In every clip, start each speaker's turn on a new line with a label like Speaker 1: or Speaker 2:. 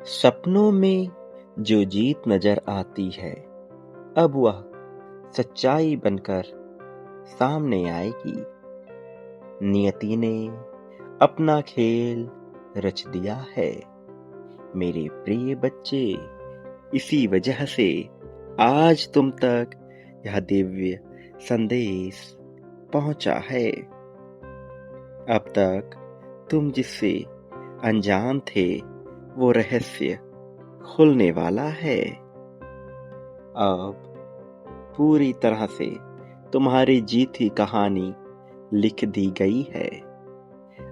Speaker 1: सपनों में जो जीत नजर आती है, अब वह सच्चाई बनकर सामने आएगी। नियति ने अपना खेल रच दिया है। मेरे प्रिय बच्चे, इसी वजह से आज तुम तक यह दिव्य संदेश पहुंचा है। अब तक तुम जिससे अनजान थे, वो रहस्य खुलने वाला है। अब पूरी तरह से तुम्हारी जीती कहानी लिख दी गई है।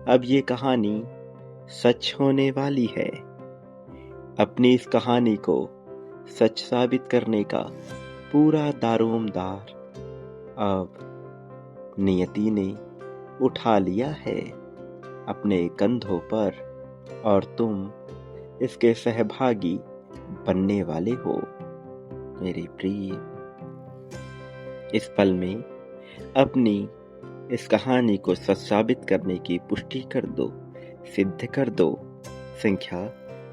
Speaker 1: अब ये कहानी सच होने वाली है। अपनी इस कहानी को सच साबित करने का पूरा दारोमदार अब नियति ने उठा लिया है अपने कंधों पर, और तुम इसके सहभागी बनने वाले हो। मेरे प्रिय, इस पल में अपनी इस कहानी को सच साबित करने की पुष्टि कर दो, सिद्ध कर दो। संख्या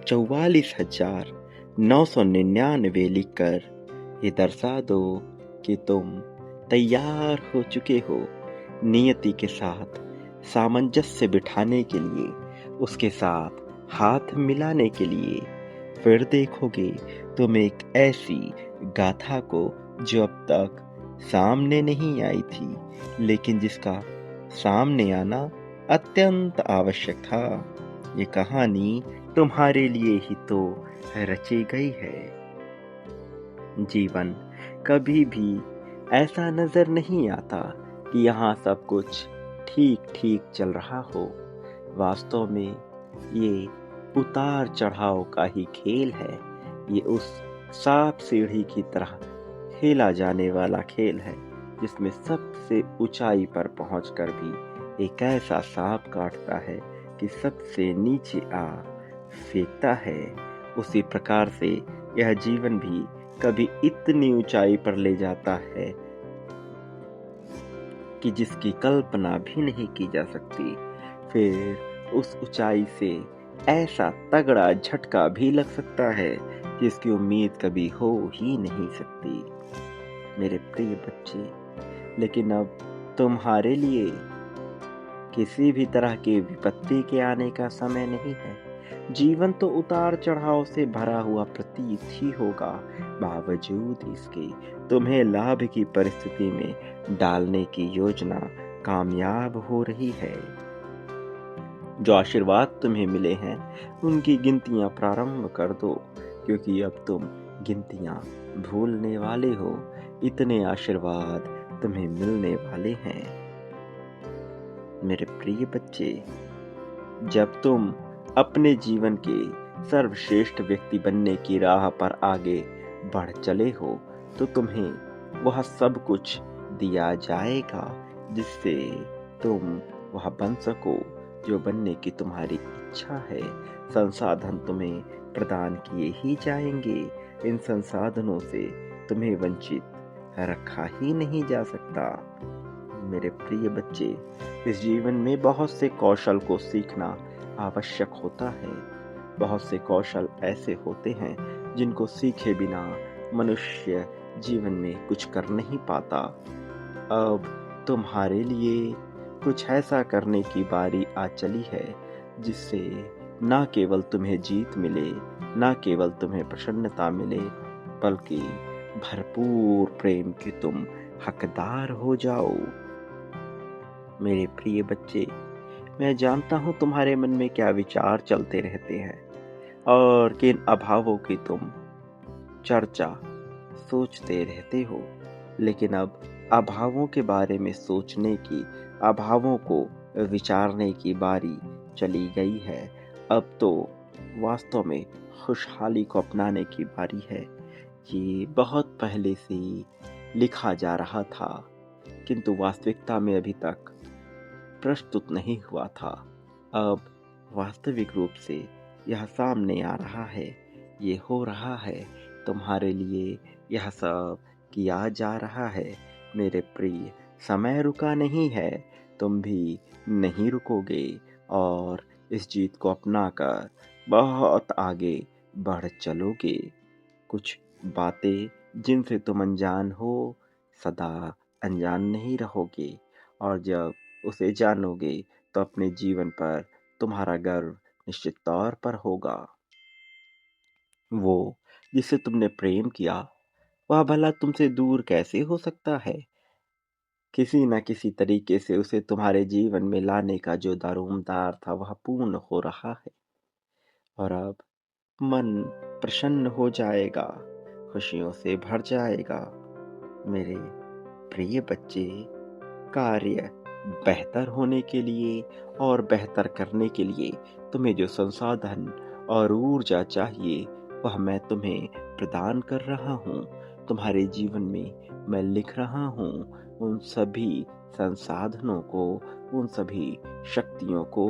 Speaker 1: 44,999 लिखकर ये दर्शा दो कि तुम तैयार हो चुके हो नियति के साथ सामंजस्य बिठाने के लिए, उसके साथ हाथ मिलाने के लिए। फिर देखोगे तुम एक ऐसी गाथा को जो अब तक सामने नहीं आई थी, लेकिन जिसका सामने आना अत्यंत आवश्यक था। ये कहानी तुम्हारे लिए ही तो रची गई है। जीवन कभी भी ऐसा नजर नहीं आता कि यहाँ सब कुछ ठीक ठीक चल रहा हो। वास्तव में ये उतार चढ़ाव का ही खेल है। ये उस सांप सीढ़ी की तरह खेला जाने वाला खेल है, जिसमें सबसे ऊंचाई पर पहुंचकर भी एक ऐसा सांप काटता है कि सबसे नीचे आ फेंकता है। उसी प्रकार से यह जीवन भी कभी इतनी ऊंचाई पर ले जाता है कि जिसकी कल्पना भी नहीं की जा सकती। फिर उस ऊंचाई से ऐसा तगड़ा झटका भी लग सकता है जिसकी उम्मीद कभी हो ही नहीं सकती। मेरे प्रिय बच्चे, लेकिन अब तुम्हारे लिए किसी भी तरह की विपत्ति के आने का समय नहीं है। जीवन तो उतार चढ़ाव से भरा हुआ प्रतीत ही होगा। बावजूद इसके तुम्हें लाभ की परिस्थिति में डालने की योजना कामयाब हो रही है। जो आशीर्वाद तुम्हें मिले हैं, उनकी गिनतियां प्रारंभ कर दो, क्योंकि अब तुम गिनतियां भूलने वाले हो। इतने आशीर्वाद तुम्हें मिलने वाले हैं। मेरे प्रिय बच्चे, जब तुम अपने जीवन के सर्वश्रेष्ठ व्यक्ति बनने की राह पर आगे बढ़ चले हो, तो तुम्हें वह सब कुछ दिया जाएगा जिससे तुम वह बन सको जो बनने की तुम्हारी इच्छा है। संसाधन तुम्हें प्रदान किए ही जाएंगे। इन संसाधनों से तुम्हें वंचित रखा ही नहीं जा सकता। मेरे प्रिय बच्चे, इस जीवन में बहुत से कौशल को सीखना आवश्यक होता है। बहुत से कौशल ऐसे होते हैं जिनको सीखे बिना मनुष्य जीवन में कुछ कर नहीं पाता। अब तुम्हारे लिए कुछ ऐसा करने की बारी आ चली है जिससे न केवल तुम्हें जीत मिले, न केवल तुम्हें प्रसन्नता मिले, बल्कि भरपूर प्रेम के तुम हकदार हो जाओ। मेरे प्रिय बच्चे, मैं जानता हूं तुम्हारे मन में क्या विचार चलते रहते हैं और किन अभावों की तुम चर्चा सोचते रहते हो। लेकिन अब अभावों के बारे में सोचने की, अभावों को विचारने की बारी चली गई है। अब तो वास्तव में खुशहाली को अपनाने की बारी है। ये बहुत पहले से ही लिखा जा रहा था, किंतु वास्तविकता में अभी तक प्रस्तुत नहीं हुआ था। अब वास्तविक रूप से यह सामने आ रहा है। ये हो रहा है। तुम्हारे लिए यह सब किया जा रहा है। मेरे प्रिय, समय रुका नहीं है। तुम भी नहीं रुकोगे और इस जीत को अपनाकर बहुत आगे बढ़ चलोगे। कुछ बातें जिनसे तुम अनजान हो, सदा अनजान नहीं रहोगे, और जब उसे जानोगे तो अपने जीवन पर तुम्हारा गर्व निश्चित तौर पर होगा। वो जिसे तुमने प्रेम किया, वह भला तुमसे दूर कैसे हो सकता है? किसी न किसी तरीके से उसे तुम्हारे जीवन में लाने का जो दारोमदार था वह पूर्ण हो रहा है, और अब मन प्रसन्न हो जाएगा, खुशियों से भर जाएगा। मेरे प्रिय बच्चे, कार्य बेहतर होने के लिए और बेहतर करने के लिए तुम्हें जो संसाधन और ऊर्जा चाहिए वह मैं तुम्हें प्रदान कर रहा हूँ। तुम्हारे जीवन में मैं लिख रहा हूँ उन सभी संसाधनों को, उन सभी शक्तियों को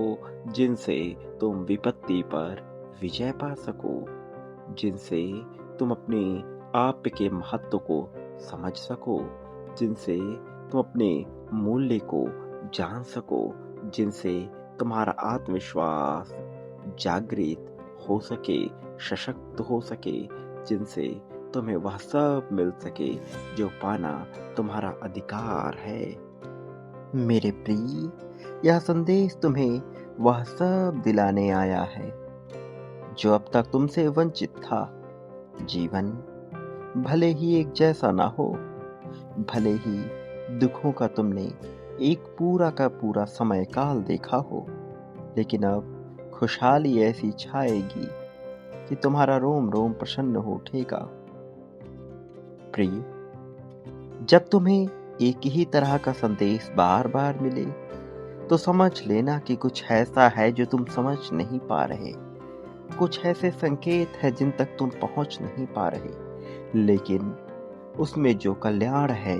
Speaker 1: जिनसे तुम विपत्ति पर विजय पा सको, जिनसे तुम अपने आप के महत्व को समझ सको, जिनसे तुम अपने मूल्य को जान सको, जिनसे तुम्हारा आत्मविश्वास जागृत हो सके, सशक्त हो सके, जिनसे तुम्हें वह सब मिल सके जो पाना तुम्हारा अधिकार है। मेरे प्रिय, यह संदेश तुम्हें वह सब दिलाने आया है जो अब तक तुमसे वंचित था। जीवन भले ही एक जैसा ना हो, भले ही दुखों का तुमने एक पूरा का पूरा समय काल देखा हो, लेकिन अब खुशहाली ऐसी छाएगी कि तुम्हारा रोम रोम प्रसन्न हो उठेगा। प्रिय, जब तुम्हें एक ही तरह का संदेश बार बार मिले तो समझ लेना कि कुछ ऐसा है जो तुम समझ नहीं पा रहे, कुछ ऐसे संकेत है जिन तक तुम पहुंच नहीं पा रहे, लेकिन उसमें जो कल्याण है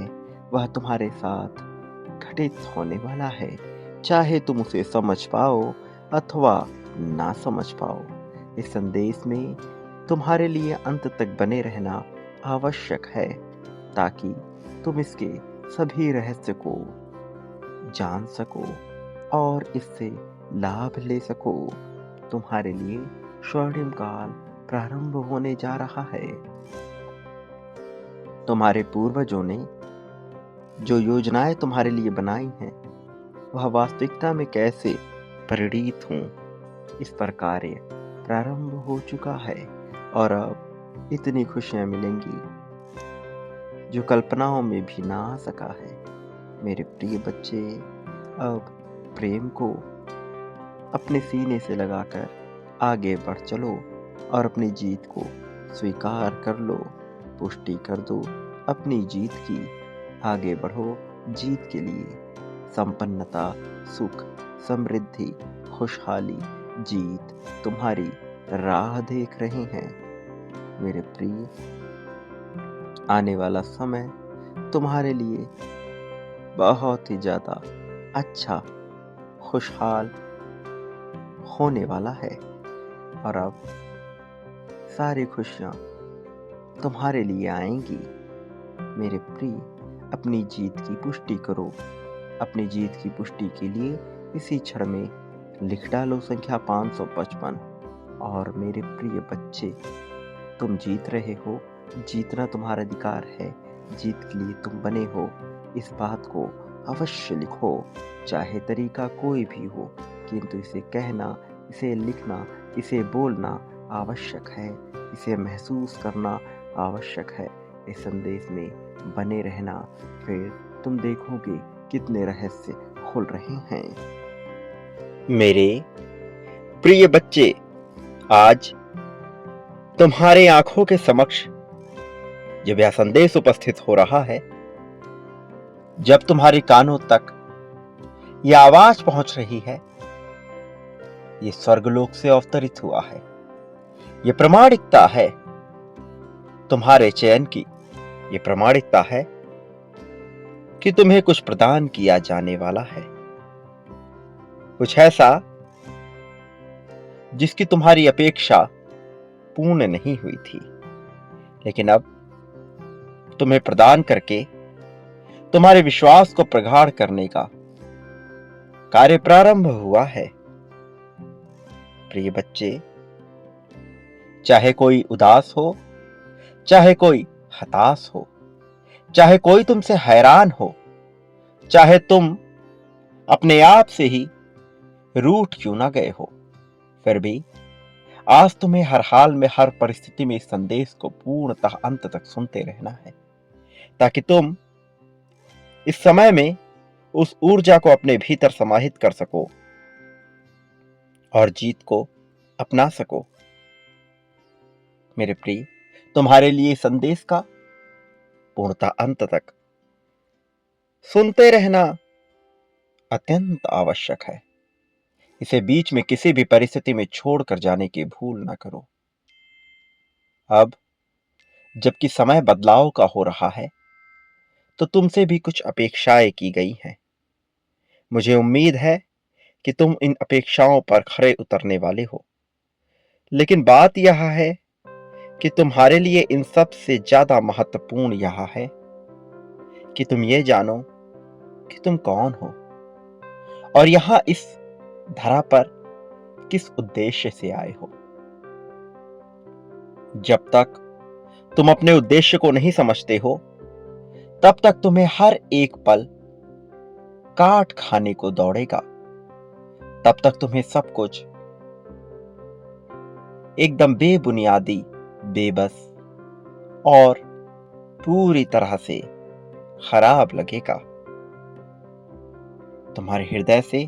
Speaker 1: वह तुम्हारे साथ घटित होने वाला है, चाहे तुम उसे समझ पाओ अथवा ना समझ पाओ। इस संदेश में तुम्हारे लिए अंत तक बने रहना आवश्यक है ताकि तुम इसके सभी रहस्य को जान सको और इससे लाभ ले सको। तुम्हारे लिए स्वर्णिम काल प्रारंभ होने जा रहा है। तुम्हारे पूर्वजों ने जो योजनाएं तुम्हारे लिए बनाई हैं वह वास्तविकता में कैसे परिणित हों, इस पर कार्य प्रारंभ हो चुका है, और अब इतनी खुशियां मिलेंगी जो कल्पनाओं में भी ना आ सका है। मेरे प्रिय बच्चे, अब प्रेम को अपने सीने से लगाकर आगे बढ़ चलो और अपनी जीत को स्वीकार कर लो, पुष्टि कर दो अपनी जीत की। आगे बढ़ो जीत के लिए। संपन्नता, सुख, समृद्धि, खुशहाली, जीत तुम्हारी राह देख रहे हैं। मेरे प्रिय, आने वाला समय तुम्हारे लिए बहुत ही ज्यादा अच्छा, खुशहाल होने वाला है, और अब सारी खुशियां तुम्हारे लिए आएंगी। मेरे प्रिय, अपनी जीत की पुष्टि करो। अपनी जीत की पुष्टि के लिए इसी क्षण में लिख डालो संख्या 555। और मेरे प्रिय बच्चे, तुम जीत रहे हो, जीतना तुम्हारा अधिकार है, जीत के लिए तुम बने हो। इस बात को अवश्य लिखो, चाहे तरीका कोई भी हो, किंतु इसे कहना, इसे लिखना, इसे बोलना आवश्यक है, इसे महसूस करना आवश्यक है। इस संदेश में बने रहना, फिर तुम देखोगे कितने रहस्य खुल रहे हैं। मेरे प्रिय बच्चे, आज तुम्हारे आंखों के समक्ष जब यह संदेश उपस्थित हो रहा है, जब तुम्हारे कानों तक यह आवाज पहुंच रही है, ये स्वर्गलोक से अवतरित हुआ है। ये प्रामाणिकता है तुम्हारे चयन की, ये प्रामाणिकता है कि तुम्हें कुछ प्रदान किया जाने वाला है, कुछ ऐसा जिसकी तुम्हारी अपेक्षा पूर्ण नहीं हुई थी, लेकिन अब तुम्हें प्रदान करके तुम्हारे विश्वास को प्रगाढ़ करने का कार्य प्रारंभ हुआ है। प्रिय बच्चे, चाहे कोई उदास हो, चाहे कोई हताश हो, चाहे कोई तुमसे हैरान हो, चाहे तुम अपने आप से ही रूठ क्यों ना गए हो, फिर भी आज तुम्हें हर हाल में, हर परिस्थिति में इस संदेश को पूर्णतः अंत तक सुनते रहना है, ताकि तुम इस समय में उस ऊर्जा को अपने भीतर समाहित कर सको और जीत को अपना सको। मेरे प्रिय, तुम्हारे लिए संदेश का पूर्णतः अंत तक सुनते रहना अत्यंत आवश्यक है। इसे बीच में किसी भी परिस्थिति में छोड़कर जाने की भूल ना करो। अब जबकि समय बदलाव का हो रहा है, तो तुमसे भी कुछ अपेक्षाएं की गई हैं। मुझे उम्मीद है कि तुम इन अपेक्षाओं पर खरे उतरने वाले हो। लेकिन बात यह है कि तुम्हारे लिए इन सब से ज्यादा महत्वपूर्ण यह है कि तुम ये जानो कि तुम कौन हो और यहां इस धरा पर किस उद्देश्य से आए हो। जब तक तुम अपने उद्देश्य को नहीं समझते हो, तब तक तुम्हें हर एक पल काट खाने को दौड़ेगा। तब तक तुम्हें सब कुछ एकदम बेबुनियादी, बेबस और पूरी तरह से खराब लगेगा। तुम्हारे हृदय से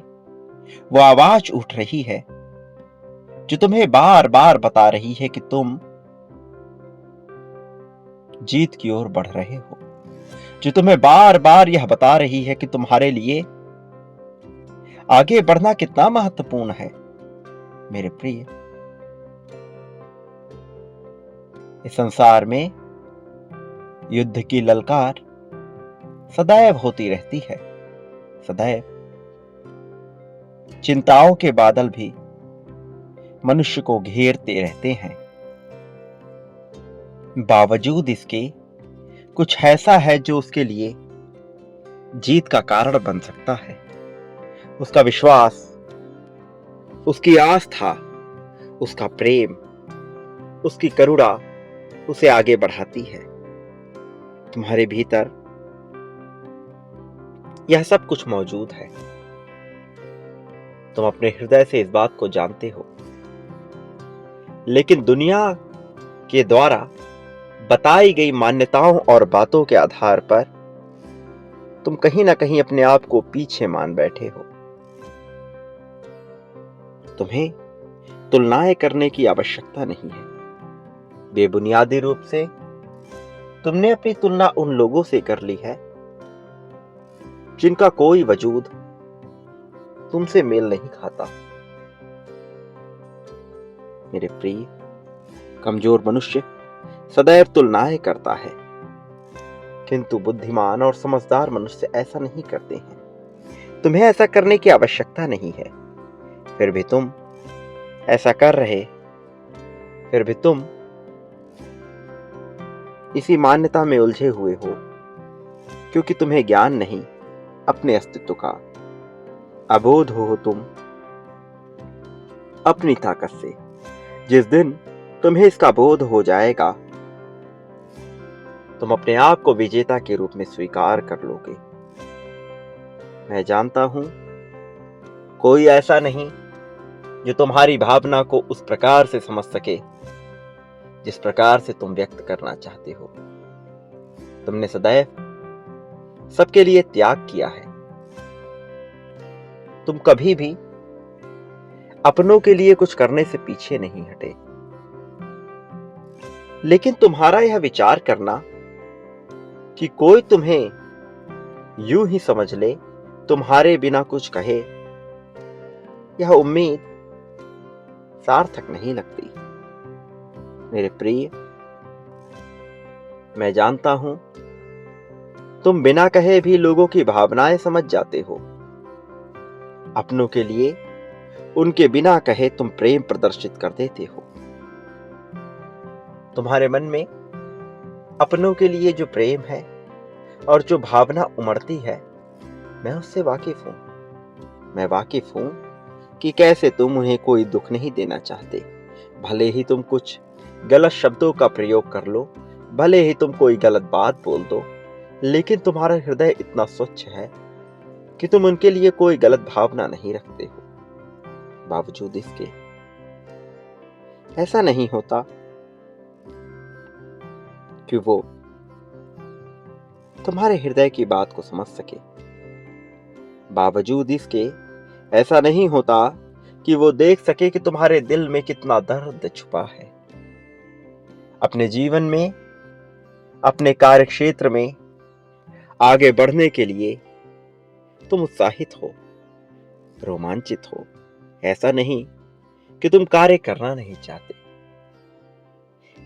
Speaker 1: वो आवाज उठ रही है जो तुम्हें बार बार बता रही है कि तुम जीत की ओर बढ़ रहे हो, जो तुम्हें बार बार यह बता रही है कि तुम्हारे लिए आगे बढ़ना कितना महत्वपूर्ण है। मेरे प्रिय, इस संसार में युद्ध की ललकार सदैव होती रहती है। सदैव चिंताओं के बादल भी मनुष्य को घेरते रहते हैं। बावजूद इसके कुछ ऐसा है जो उसके लिए जीत का कारण बन सकता है। उसका विश्वास, उसकी आस्था, उसका प्रेम, उसकी करुणा उसे आगे बढ़ाती है। तुम्हारे भीतर यह सब कुछ मौजूद है। तुम अपने हृदय से इस बात को जानते हो, लेकिन दुनिया के द्वारा बताई गई मान्यताओं और बातों के आधार पर तुम कहीं ना कहीं अपने आप को पीछे मान बैठे हो। तुम्हें तुलनाएं करने की आवश्यकता नहीं है। बेबुनियादी रूप से तुमने अपनी तुलना उन लोगों से कर ली है जिनका कोई वजूद तुमसे मेल नहीं खाता। मेरे प्रिय, कमजोर मनुष्य सदैव तुलनाएं करता है, किंतु बुद्धिमान और समझदार मनुष्य ऐसा नहीं करते हैं। तुम्हें ऐसा करने की आवश्यकता नहीं है, फिर भी तुम ऐसा कर रहे। फिर भी तुम इसी मान्यता में उलझे हुए हो, क्योंकि तुम्हें ज्ञान नहीं अपने अस्तित्व का। अबोध हो तुम अपनी ताकत से। जिस दिन तुम्हें इसका बोध हो जाएगा, तुम अपने आप को विजेता के रूप में स्वीकार कर लोगे। मैं जानता हूं, कोई ऐसा नहीं जो तुम्हारी भावना को उस प्रकार से समझ सके जिस प्रकार से तुम व्यक्त करना चाहते हो। तुमने सदैव सबके लिए त्याग किया है। तुम कभी भी अपनों के लिए कुछ करने से पीछे नहीं हटे। लेकिन तुम्हारा यह विचार करना कि कोई तुम्हें यूं ही समझ ले, तुम्हारे बिना कुछ कहे, यह उम्मीद सार्थक नहीं लगती। मेरे प्रिय, मैं जानता हूं, तुम बिना कहे भी लोगों की भावनाएं समझ जाते हो। अपनों के लिए उनके बिना कहे तुम प्रेम प्रदर्शित कर देते हो। तुम्हारे मन में अपनों के लिए जो प्रेम है और जो भावना उमड़ती है, मैं उससे वाकिफ हूं। मैं वाकिफ हूं कि कैसे तुम उन्हें कोई दुख नहीं देना चाहते। भले ही तुम कुछ गलत शब्दों का प्रयोग कर लो, भले ही तुम कोई गलत बात बोल दो, लेकिन तुम्हारा हृदय इतना स्वच्छ है कि तुम उनके लिए कोई गलत भावना नहीं रखते हो। बावजूद इसके ऐसा नहीं होता कि वो तुम्हारे हृदय की बात को समझ सके। बावजूद इसके ऐसा नहीं होता कि वो देख सके कि तुम्हारे दिल में कितना दर्द छुपा है। अपने जीवन में, अपने कार्य क्षेत्र में आगे बढ़ने के लिए तुम उत्साहित हो, रोमांचित हो। ऐसा नहीं कि तुम कार्य करना नहीं चाहते,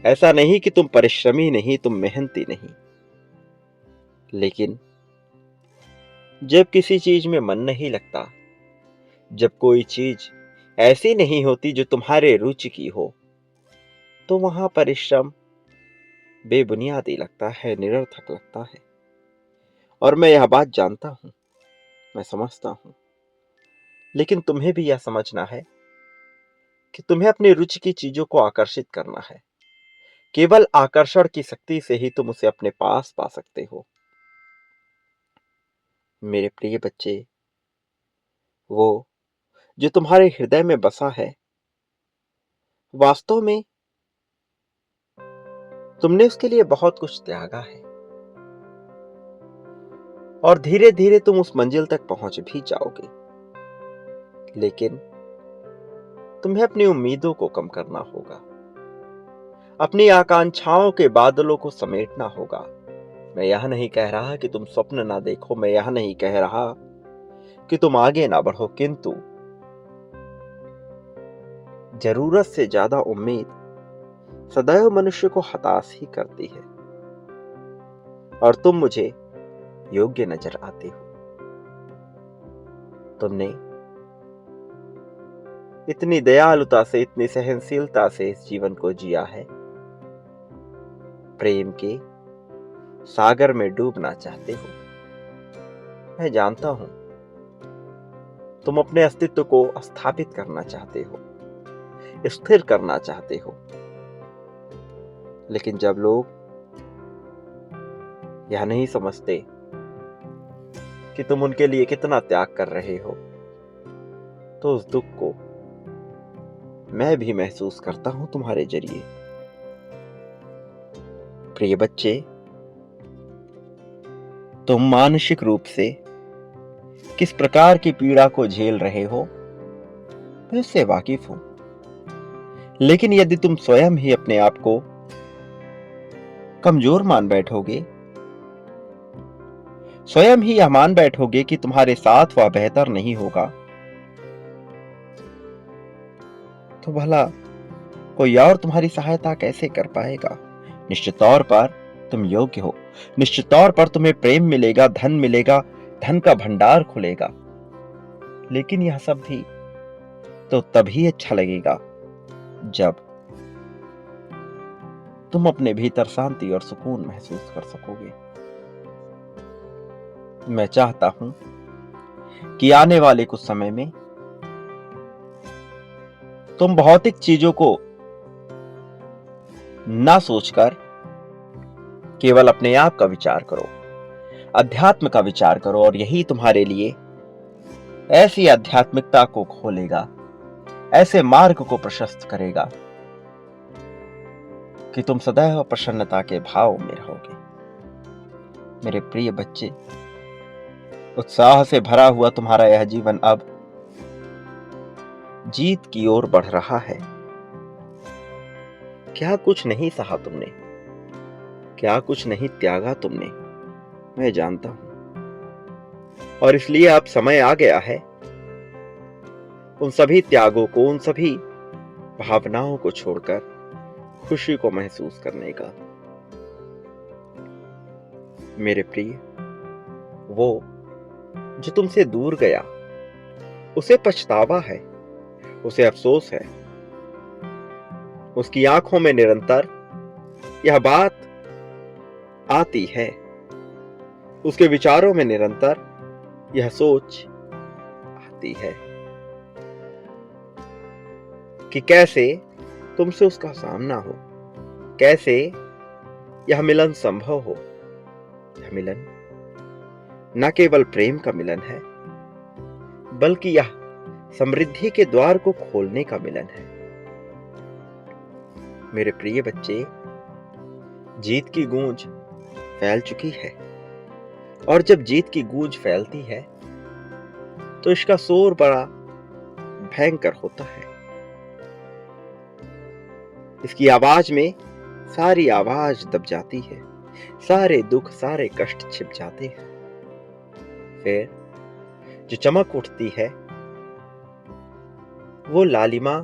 Speaker 1: ऐसा नहीं कि तुम परिश्रमी नहीं, तुम मेहनती नहीं, लेकिन जब किसी चीज में मन नहीं लगता, जब कोई चीज ऐसी नहीं होती जो तुम्हारे रुचि की हो, तो वहां परिश्रम बेबुनियादी लगता है, निरर्थक लगता है। और मैं यह बात जानता हूं, मैं समझता हूं, लेकिन तुम्हें भी यह समझना है कि तुम्हें अपनी रुचि की चीजों को आकर्षित करना है। केवल आकर्षण की शक्ति से ही तुम उसे अपने पास पा सकते हो। मेरे प्रिय बच्चे, वो जो तुम्हारे हृदय में बसा है, वास्तव में तुमने उसके लिए बहुत कुछ त्यागा है, और धीरे धीरे तुम उस मंजिल तक पहुंच भी जाओगे। लेकिन तुम्हें अपनी उम्मीदों को कम करना होगा, अपनी आकांक्षाओं के बादलों को समेटना होगा। मैं यह नहीं कह रहा कि तुम स्वप्न ना देखो, मैं यह नहीं कह रहा कि तुम आगे ना बढ़ो, किंतु जरूरत से ज्यादा उम्मीद सदैव मनुष्य को हताश ही करती है। और तुम मुझे योग्य नजर आते हो। तुमने इतनी दयालुता से, इतनी सहनशीलता से इस जीवन को जिया है। प्रेम के सागर में डूबना चाहते हो। मैं जानता हूं, तुम अपने अस्तित्व को स्थापित करना चाहते हो, स्थिर करना चाहते हो। लेकिन जब लोग यह नहीं समझते कि तुम उनके लिए कितना त्याग कर रहे हो, तो उस दुख को मैं भी महसूस करता हूं तुम्हारे जरिए। प्रिय बच्चे, तुम मानसिक रूप से किस प्रकार की पीड़ा को झेल रहे हो, मैं उससे वाकिफ हूं। लेकिन यदि तुम स्वयं ही अपने आप को कमजोर मान बैठोगे, स्वयं ही यह मान बैठोगे कि तुम्हारे साथ वह बेहतर नहीं होगा, तो भला कोई और तुम्हारी सहायता कैसे कर पाएगा। निश्चित तौर पर तुम योग्य हो, निश्चित तौर पर तुम्हें प्रेम मिलेगा, धन मिलेगा, धन का भंडार खुलेगा। लेकिन यह सब भी तो तभी अच्छा लगेगा जब तुम अपने भीतर शांति और सुकून महसूस कर सकोगे। मैं चाहता हूं कि आने वाले कुछ समय में तुम भौतिक चीजों को ना सोचकर केवल अपने आप का विचार करो, अध्यात्म का विचार करो, और यही तुम्हारे लिए ऐसी आध्यात्मिकता को खोलेगा, ऐसे मार्ग को प्रशस्त करेगा कि तुम सदैव प्रसन्नता के भाव में रहोगे। मेरे प्रिय बच्चे, उत्साह से भरा हुआ तुम्हारा यह जीवन अब जीत की ओर बढ़ रहा है। क्या कुछ नहीं सहा तुमने, क्या कुछ नहीं त्यागा तुमने, मैं जानता हूं। और इसलिए अब समय आ गया है उन सभी त्यागों को, उन सभी भावनाओं को छोड़कर खुशी को महसूस करने का। मेरे प्रिय, वो जो तुमसे दूर गया, उसे पछतावा है, उसे अफसोस है। उसकी आंखों में निरंतर यह बात आती है, उसके विचारों में निरंतर यह सोच आती है कि कैसे तुमसे उसका सामना हो, कैसे यह मिलन संभव हो। यह मिलन न केवल प्रेम का मिलन है, बल्कि यह समृद्धि के द्वार को खोलने का मिलन है। मेरे प्रिय बच्चे, जीत की गूंज फैल चुकी है, और जब जीत की गूंज फैलती है तो इसका शोर बड़ा भयंकर होता है। इसकी आवाज में सारी आवाज दब जाती है, सारे दुख सारे कष्ट छिप जाते हैं। फिर जो चमक उठती है वो लालिमा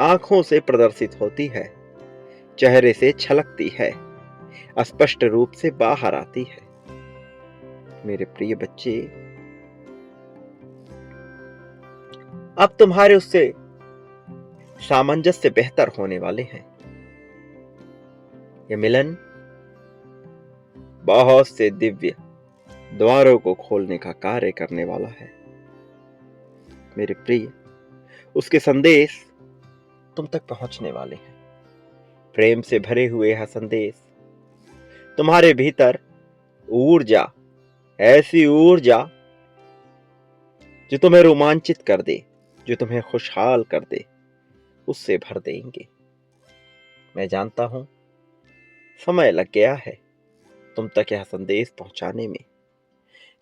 Speaker 1: आंखों से प्रदर्शित होती है, चेहरे से छलकती है, स्पष्ट रूप से बाहर आती है। मेरे प्रिय बच्चे, अब तुम्हारे उससे सामंजस्य बेहतर होने वाले हैं। यह मिलन बहुत से दिव्य द्वारों को खोलने का कार्य करने वाला है। मेरे प्रिय, उसके संदेश तुम तक पहुंचने वाले हैं। प्रेम से भरे हुए यह संदेश तुम्हारे भीतर ऊर्जा, ऐसी ऊर्जा जो तुम्हें रोमांचित कर दे, जो तुम्हें खुशहाल कर दे, उससे भर देंगे। मैं जानता हूं समय लग गया है तुम तक यह संदेश पहुंचाने में,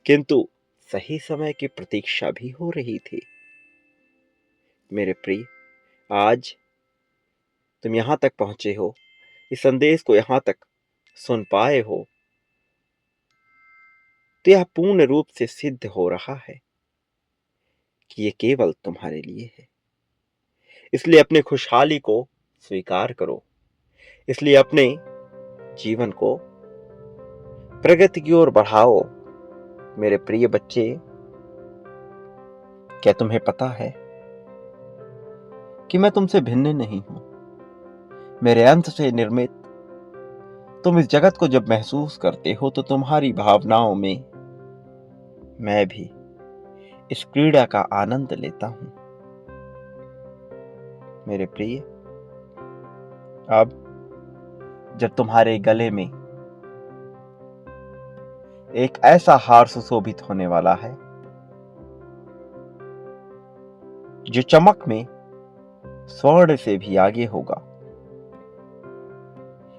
Speaker 1: किंतु सही समय की प्रतीक्षा भी हो रही थी। मेरे प्रिय, आज तुम यहां तक पहुंचे हो, इस संदेश को यहां तक सुन पाए हो, तो यह पूर्ण रूप से सिद्ध हो रहा है कि ये केवल तुम्हारे लिए है। इसलिए अपने खुशहाली को स्वीकार करो, इसलिए अपने जीवन को प्रगति की ओर बढ़ाओ। मेरे प्रिय बच्चे, क्या तुम्हें पता है कि मैं तुमसे भिन्न नहीं हूं। मेरे अंत से निर्मित तुम इस जगत को जब महसूस करते हो तो तुम्हारी भावनाओं में मैं भी इस क्रीड़ा का आनंद लेता हूं। मेरे प्रिय, अब जब तुम्हारे गले में एक ऐसा हार सुशोभित होने वाला है जो चमक में स्वर्ण से भी आगे होगा,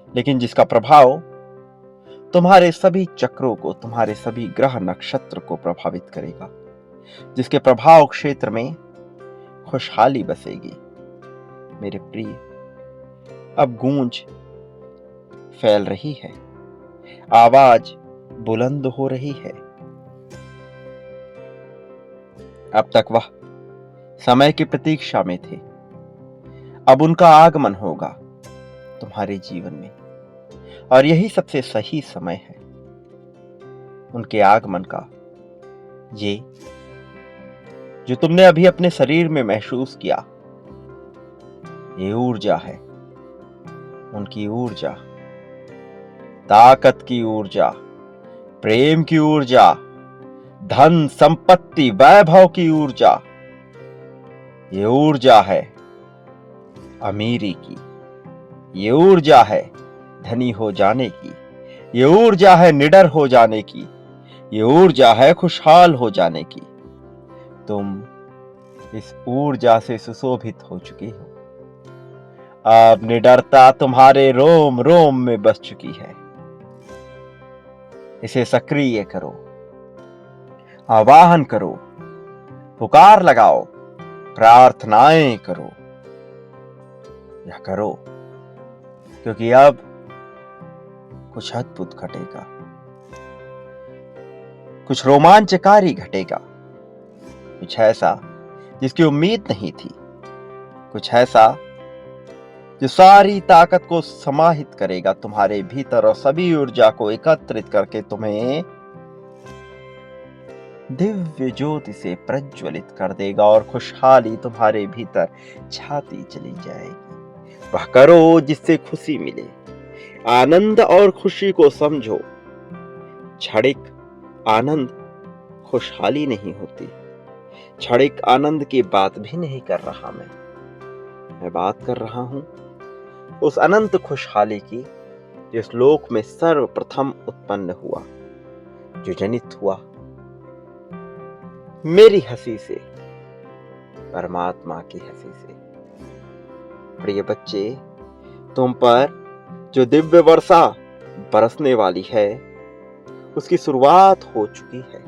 Speaker 1: लेकिन जिसका प्रभाव तुम्हारे सभी चक्रों को, तुम्हारे सभी ग्रह नक्षत्र को प्रभावित करेगा, जिसके प्रभाव क्षेत्र में खुशहाली बसेगी। मेरे प्रिय, अब गूंज फैल रही है, आवाज बुलंद हो रही है। अब तक वह समय की प्रतीक्षा में थे, अब उनका आगमन होगा तुम्हारे जीवन में, और यही सबसे सही समय है उनके आगमन का। ये जो तुमने अभी अपने शरीर में महसूस किया, ये ऊर्जा है, उनकी ऊर्जा, ताकत की ऊर्जा, प्रेम की ऊर्जा, धन संपत्ति वैभव की ऊर्जा। ये ऊर्जा है अमीरी की, ये ऊर्जा है धनी हो जाने की, ये ऊर्जा है निडर हो जाने की, ये ऊर्जा है खुशहाल हो जाने की। तुम इस ऊर्जा से सुशोभित हो चुकी हो। अब निडरता तुम्हारे रोम रोम में बस चुकी है। इसे सक्रिय करो, आवाहन करो, पुकार लगाओ, प्रार्थनाएं करो। यह करो, क्योंकि अब कुछ अद्भुत घटेगा, कुछ रोमांचकारी घटेगा, कुछ ऐसा जिसकी उम्मीद नहीं थी, कुछ ऐसा जो सारी ताकत को समाहित करेगा तुम्हारे भीतर और सभी ऊर्जा को एकत्रित करके तुम्हें दिव्य ज्योति से प्रज्वलित कर देगा और खुशहाली तुम्हारे भीतर छाती चली जाएगी। वह करो जिससे खुशी मिले, आनंद और खुशी को समझो। क्षणिक आनंद खुशहाली नहीं होती, क्षणिक आनंद की बात भी नहीं कर रहा मैं बात कर रहा हूं उस अनंत खुशहाली की जो इस लोक में सर्वप्रथम उत्पन्न हुआ, जो जनित हुआ मेरी हंसी से, परमात्मा की हंसी से। प्रिय बच्चे, तुम पर जो दिव्य वर्षा बरसने वाली है उसकी शुरुआत हो चुकी है।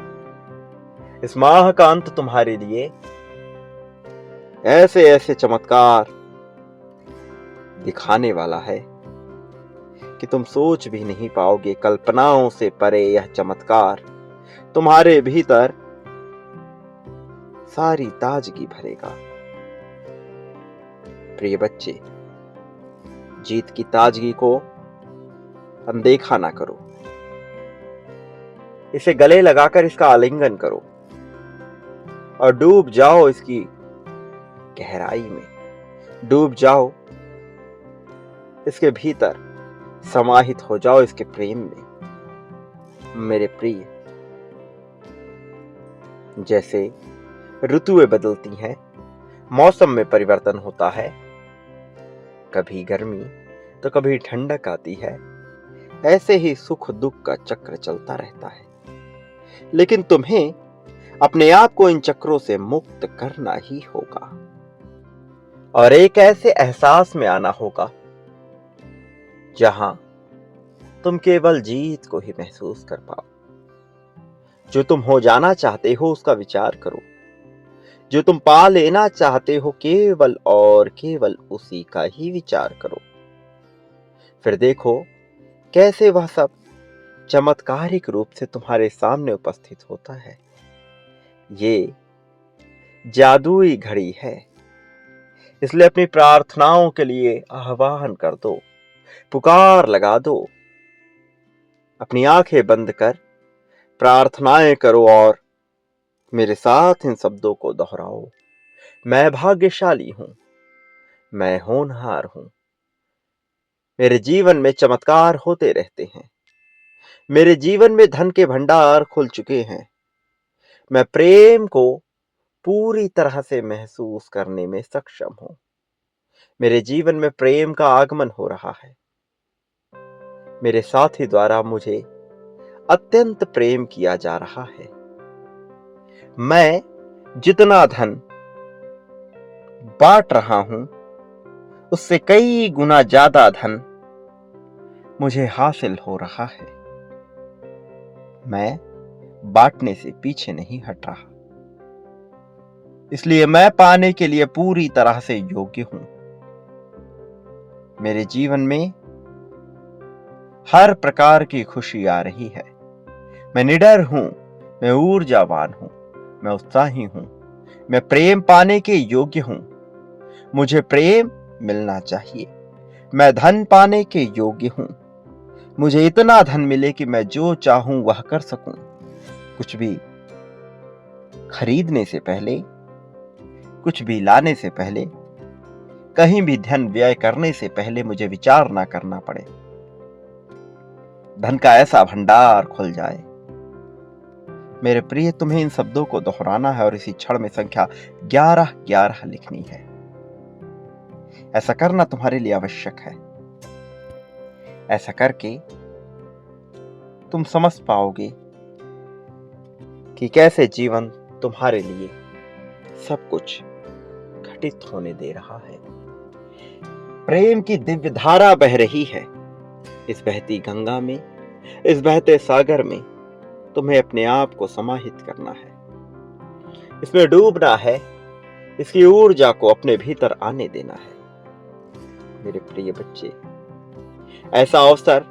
Speaker 1: इस माह का अंत तुम्हारे लिए ऐसे ऐसे चमत्कार दिखाने वाला है कि तुम सोच भी नहीं पाओगे। कल्पनाओं से परे यह चमत्कार तुम्हारे भीतर सारी ताजगी भरेगा। प्रिय बच्चे, जीत की ताजगी को अनदेखा ना करो। इसे गले लगाकर इसका आलिंगन करो और डूब जाओ इसकी गहराई में। डूब जाओ इसके भीतर, समाहित हो जाओ इसके प्रेम में। मेरे प्रिय, जैसे ऋतुएं बदलती हैं, मौसम में परिवर्तन होता है, कभी गर्मी तो कभी ठंडक आती है, ऐसे ही सुख दुख का चक्र चलता रहता है। लेकिन तुम्हें अपने आप को इन चक्रों से मुक्त करना ही होगा और एक ऐसे एहसास में आना होगा जहां तुम केवल जीत को ही महसूस कर पाओ। जो तुम हो जाना चाहते हो उसका विचार करो। जो तुम पा लेना चाहते हो केवल और केवल उसी का ही विचार करो। फिर देखो कैसे वह सब चमत्कारिक रूप से तुम्हारे सामने उपस्थित होता है। ये जादुई घड़ी है, इसलिए अपनी प्रार्थनाओं के लिए आह्वान कर दो, पुकार लगा दो। अपनी आंखें बंद कर प्रार्थनाएं करो और मेरे साथ इन शब्दों को दोहराओ। मैं भाग्यशाली हूं, मैं होनहार हूं, मेरे जीवन में चमत्कार होते रहते हैं, मेरे जीवन में धन के भंडार खुल चुके हैं, मैं प्रेम को पूरी तरह से महसूस करने में सक्षम हूं, मेरे जीवन में प्रेम का आगमन हो रहा है, मेरे साथी द्वारा मुझे अत्यंत प्रेम किया जा रहा है, मैं जितना धन बांट रहा हूं उससे कई गुना ज्यादा धन मुझे हासिल हो रहा है। मैं बांटने से पीछे नहीं हट रहा, इसलिए मैं पाने के लिए पूरी तरह से योग्य हूं। मेरे जीवन में हर प्रकार की खुशी आ रही है। मैं निडर हूं, मैं ऊर्जावान हूं, मैं उत्साही हूं, मैं प्रेम पाने के योग्य हूं। मुझे प्रेम मिलना चाहिए। मैं धन पाने के योग्य हूं। मुझे इतना धन मिले कि मैं जो चाहूं वह कर सकूं। कुछ भी खरीदने से पहले, कुछ भी लाने से पहले, कहीं भी धन व्यय करने से पहले मुझे विचार ना करना पड़े। धन का ऐसा भंडार खुल जाए। मेरे प्रिय, तुम्हें इन शब्दों को दोहराना है और इसी क्षण में संख्या 1111 लिखनी है। ऐसा करना तुम्हारे लिए आवश्यक है। ऐसा करके तुम समझ पाओगे कि कैसे जीवन तुम्हारे लिए सब कुछ घटित होने दे रहा है। प्रेम की दिव्य धारा बह रही है। इस बहती गंगा में, इस बहते सागर में तुम्हें अपने आप को समाहित करना है, इसमें डूबना है, इसकी ऊर्जा को अपने भीतर आने देना है। मेरे प्रिय बच्चे, ऐसा अवसर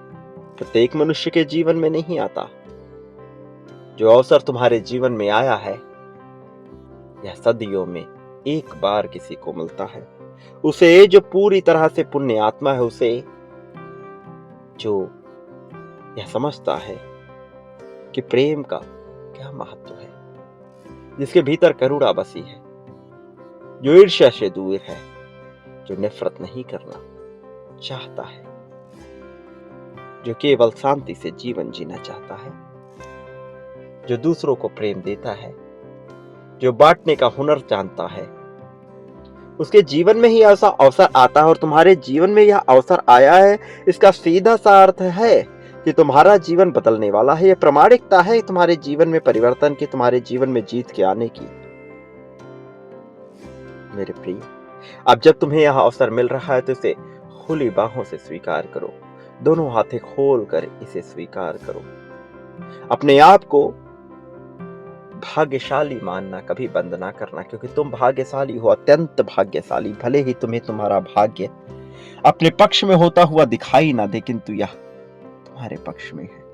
Speaker 1: प्रत्येक मनुष्य के जीवन में नहीं आता। जो अवसर तुम्हारे जीवन में आया है यह सदियों में एक बार किसी को मिलता है। उसे जो पूरी तरह से पुण्य आत्मा है, उसे जो यह समझता है कि प्रेम का क्या महत्व है, जिसके भीतर करुणा बसी है, जो ईर्ष्या से दूर है, जो नफरत नहीं करना चाहता है, जो केवल शांति से जीवन जीना चाहता है, जो दूसरों को प्रेम देता है, जो बांटने का हुनर जानता है, उसके जीवन में ही ऐसा अवसर आता है और तुम्हारे जीवन में यह अवसर आया है, इसका सीधा सा अर्थ है कि तुम्हारा जीवन बदलने वाला है। यह प्रामाणिकता है तुम्हारे जीवन में परिवर्तन की, तुम्हारे जीवन में जीत के आने की। मेरे प्रिय, अब जब तुम्हें यह अवसर मिल रहा है तो इसे खुली बाहों से स्वीकार करो। दोनों हाथें खोल कर इसे स्वीकार करो। अपने आप को भाग्यशाली मानना कभी बंद ना करना, क्योंकि तुम भाग्यशाली हो, अत्यंत भाग्यशाली। भले ही तुम्हें तुम्हारा भाग्य अपने पक्ष में होता हुआ दिखाई ना दे, किंतु यह तुम्हारे पक्ष में है।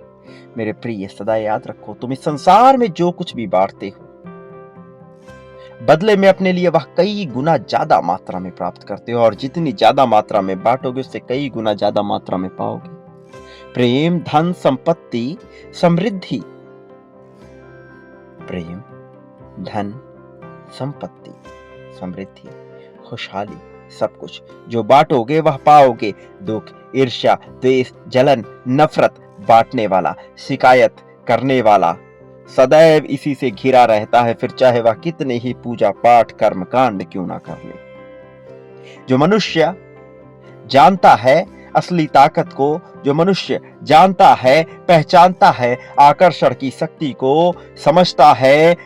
Speaker 1: मेरे प्रिय, सदा याद रखो, तुम इस संसार में जो कुछ भी बांटते हो, बदले में अपने लिए वह कई गुना ज्यादा मात्रा में प्राप्त करते हो, और जितनी ज्यादा मात्रा में बांटोगे उससे कई गुना ज्यादा मात्रा में पाओगे। प्रेम, धन, संपत्ति, समृद्धि, प्रेम, धन, संपत्ति, समृद्धि, खुशहाली, सब कुछ जो बांटोगे वह पाओगे। दुख, ईर्ष्या, द्वेष, जलन, नफरत बांटने वाला, शिकायत करने वाला सदैव इसी से घिरा रहता है, फिर चाहे वह कितने ही पूजा पाठ कर्म कांड क्यों ना कर ले। जो मनुष्य जानता है असली ताकत को, जो मनुष्य जानता है, पहचानता है आकर्षण की शक्ति को, समझता है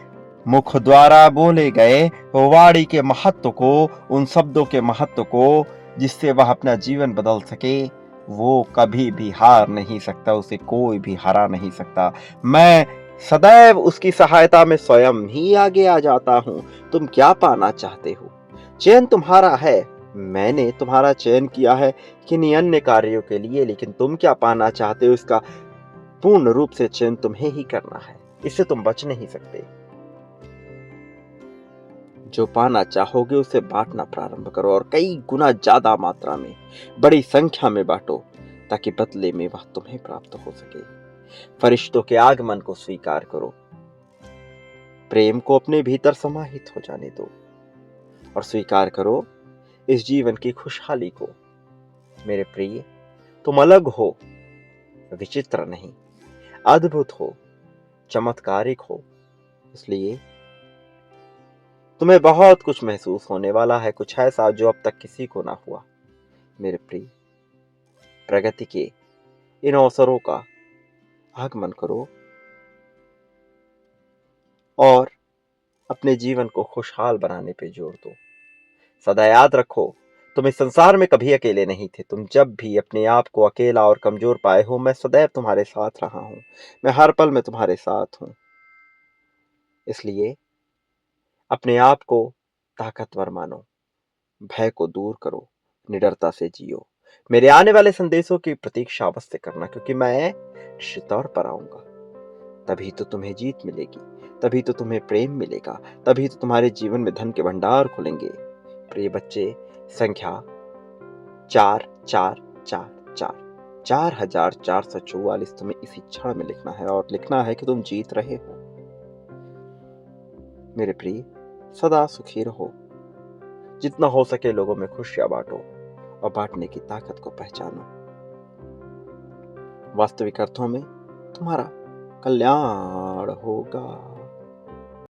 Speaker 1: मुख द्वारा बोले गए वाणी के महत्व को, उन शब्दों के महत्व को जिससे वह अपना जीवन बदल सके, वो कभी भी हार नहीं सकता, उसे कोई भी हरा नहीं सकता। मैं सदैव उसकी सहायता में स्वयं ही आगे आ जाता हूं। तुम क्या पाना चाहते हो? चयन तुम्हारा है, मैंने तुम्हारा चयन किया है किन्हीं अन्य कार्यों के लिए, लेकिन तुम क्या पाना चाहते हो इसका पूर्ण रूप से चयन तुम्हें ही करना है। इससे तुम बच नहीं सकते। जो पाना चाहोगे उसे बांटना प्रारंभ करो, और कई गुना ज्यादा मात्रा में, बड़ी संख्या में बांटो, ताकि बदले में वह तुम्हें प्राप्त हो सके। फरिश्तों के आगमन को स्वीकार करो, प्रेम को अपने भीतर समाहित हो जाने दो, और स्वीकार करो इस जीवन की खुशहाली को। मेरे प्रिय, तुम अलग हो, विचित्र नहीं, अद्भुत हो, चमत्कारिक हो। इसलिए तुम्हें बहुत कुछ महसूस होने वाला है, कुछ ऐसा जो अब तक किसी को ना हुआ। मेरे प्रिय, प्रगति के इन अवसरों का आगमन करो और अपने जीवन को खुशहाल बनाने पे जोर दो। सदा याद रखो, तुम इस संसार में कभी अकेले नहीं थे। तुम जब भी अपने आप को अकेला और कमजोर पाए हो, मैं सदैव तुम्हारे साथ रहा हूं। मैं हर पल में तुम्हारे साथ हूं। इसलिए अपने आप को ताकतवर मानो, भय को दूर करो, निडरता से जियो। मेरे आने वाले संदेशों की प्रतीक्षा अवश्य करना, क्योंकि मैं निश्चित तौर पर आऊंगा। तभी तो तुम्हें जीत मिलेगी, तभी तो तुम्हें प्रेम मिलेगा, तभी तो तुम्हारे जीवन में धन के भंडार खुलेंगे। प्रिय बच्चे, संख्या 4444, 4444 तुम्हें इसी क्षण में लिखना है, और लिखना है कि तुम जीत रहे हो। मेरे प्रिय, सदा सुखी रहो। जितना हो सके लोगों में खुशियां बांटो, और बांटने की ताकत को पहचानो। वास्तविक अर्थों में तुम्हारा कल्याण होगा।